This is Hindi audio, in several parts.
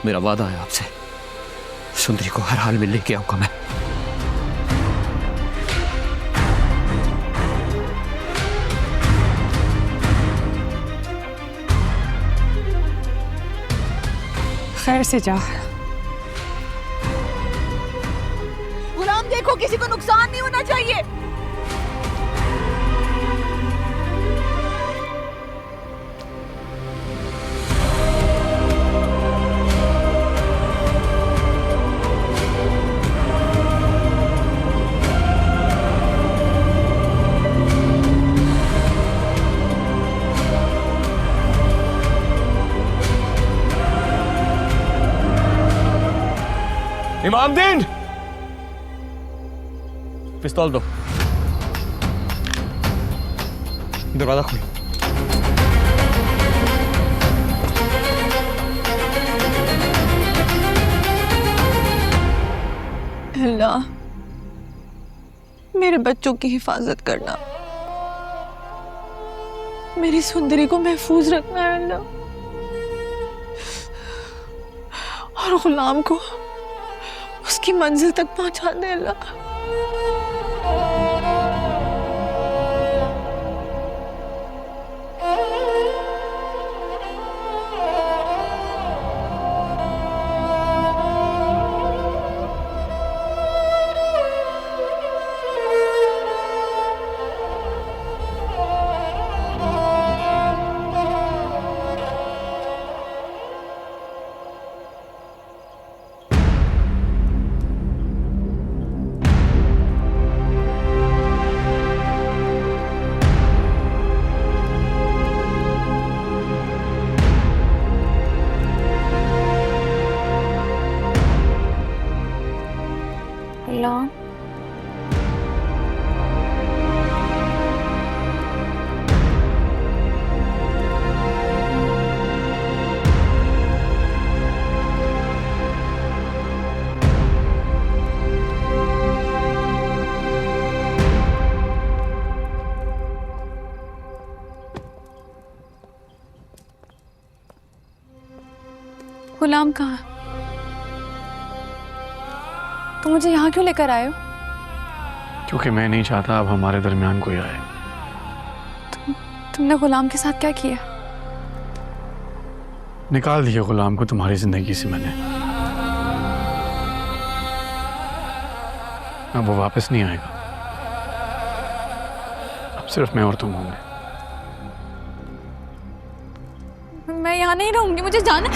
मेरा वादा है आपसे, सुंदरी को हर हाल में लेके आऊंगा मैं। खैर से जा। गुलाम देखो, किसी को नुकसान नहीं होना चाहिए। इमामदीन, पिस्तौल दो। दरवाजा खोलो। अल्लाह, मेरे बच्चों की हिफाजत करना, मेरी सुंदरी को महफूज रखना है अल्लाह, और गुलाम को उसकी मंजिल तक पहुंचा दे अल्लाह। गुलाम कहाँ? तो मुझे यहाँ क्यों लेकर आए हो? क्योंकि मैं नहीं चाहता अब हमारे दरमियान कोई आए। तुमने गुलाम के साथ क्या किया? निकाल दिया गुलाम को तुम्हारी जिंदगी से मैंने। अब वो वापस नहीं आएगा। अब सिर्फ मैं और तुम होंगे। मैं यहाँ नहीं रहूंगी, मुझे जाना।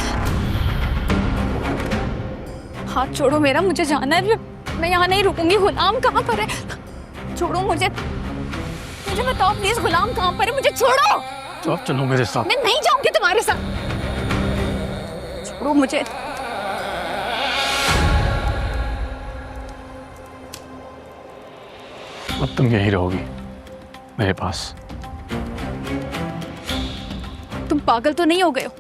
हाथ छोड़ो मेरा, मुझे जाना है। मैं यहाँ नहीं रुकूंगी। गुलाम कहाँ पर है? छोड़ो मुझे, मुझे बताओ प्लीज, गुलाम कहाँ पर है? मुझे छोड़ो। तो अब चलो मेरे साथ। मैं नहीं जाऊंगी तुम्हारे साथ, छोड़ो मुझे। अब तुम यहीं रहोगी मेरे पास। तुम पागल तो नहीं हो गए हो?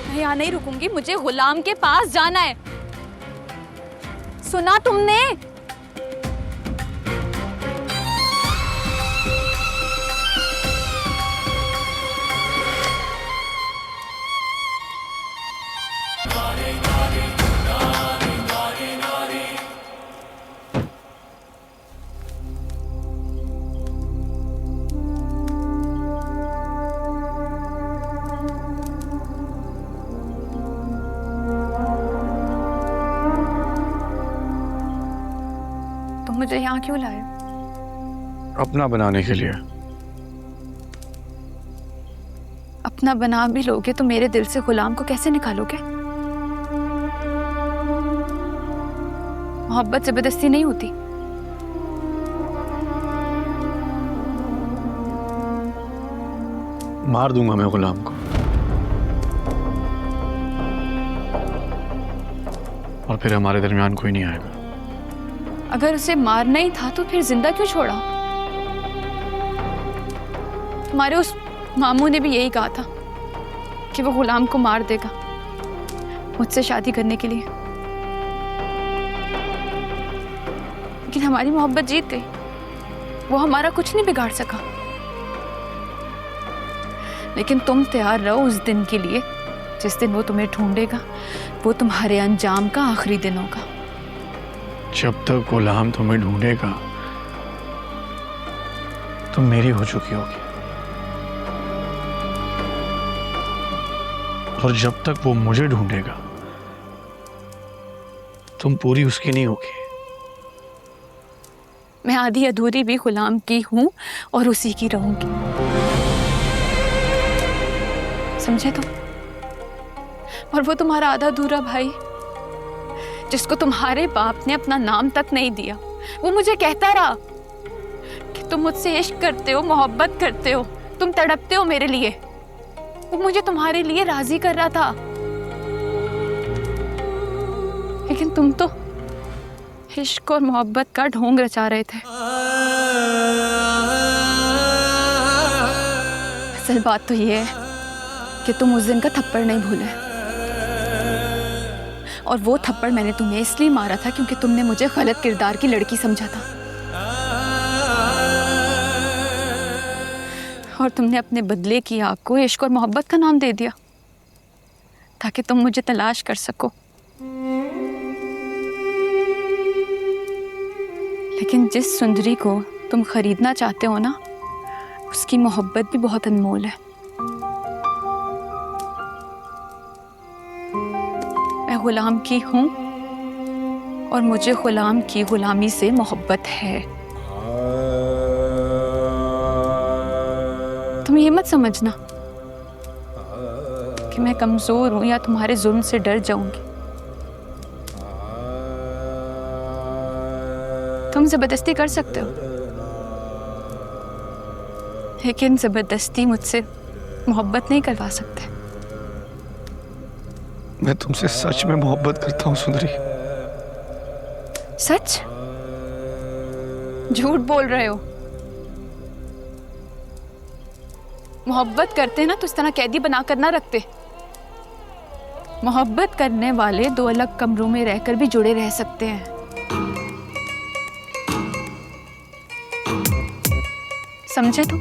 मैं यहाँ नहीं रुकूंगी, मुझे गुलाम के पास जाना है। सुना तुमने? मुझे यहाँ क्यों लाए? अपना बनाने के लिए। अपना बना भी लोगे तो मेरे दिल से गुलाम को कैसे निकालोगे? मोहब्बत जबरदस्ती नहीं होती। मार दूंगा मैं गुलाम को, और फिर हमारे दरमियान कोई नहीं आएगा। अगर उसे मारना ही था तो फिर जिंदा क्यों छोड़ा? तुम्हारे उस मामू ने भी यही कहा था कि वो गुलाम को मार देगा मुझसे शादी करने के लिए, लेकिन हमारी मोहब्बत जीत गई। वो हमारा कुछ नहीं बिगाड़ सका। लेकिन तुम तैयार रहो उस दिन के लिए जिस दिन वो तुम्हें ढूंढेगा वो तुम्हारे अंजाम का आखिरी दिन होगा। जब तक गुलाम तुम्हें ढूंढेगा तुम मेरी हो चुकी होगी, और जब तक वो मुझे ढूंढेगा तुम पूरी उसकी नहीं होगी। मैं आधी अधूरी भी गुलाम की हूं और उसी की रहूंगी, समझे तुम? और वो तुम्हारा आधा अधूरा भाई जिसको तुम्हारे बाप ने अपना नाम तक नहीं दिया, वो मुझे कहता रहा कि तुम मुझसे इश्क करते हो, मोहब्बत करते हो, तुम तड़पते हो मेरे लिए। वो मुझे तुम्हारे लिए राजी कर रहा था, लेकिन तुम तो इश्क और मोहब्बत का ढोंग रचा रहे थे। असल बात तो ये है कि तुम उस दिन का थप्पड़ नहीं भूले, और वो थप्पड़ मैंने तुम्हें इसलिए मारा था क्योंकि तुमने मुझे गलत किरदार की लड़की समझा था, और तुमने अपने बदले की आग को इश्क और मोहब्बत का नाम दे दिया ताकि तुम मुझे तलाश कर सको। लेकिन जिस सुंदरी को तुम खरीदना चाहते हो ना, उसकी मोहब्बत भी बहुत अनमोल है। मैं गुलाम की हूं और मुझे गुलाम की गुलामी से मोहब्बत है। तुम ये मत समझना कि मैं कमजोर हूं या तुम्हारे जुल्म से डर जाऊंगी। तुम जबरदस्ती कर सकते हो, लेकिन जबरदस्ती मुझसे मोहब्बत नहीं करवा सकते। मैं तुमसे सच में मोहब्बत करता हूँ सुंदरी। सच? झूठ बोल रहे हो। मोहब्बत करते ना तो इस तरह कैदी बनाकर ना रखते। मोहब्बत करने वाले दो अलग कमरों में रहकर भी जुड़े रह सकते हैं। समझे तुम?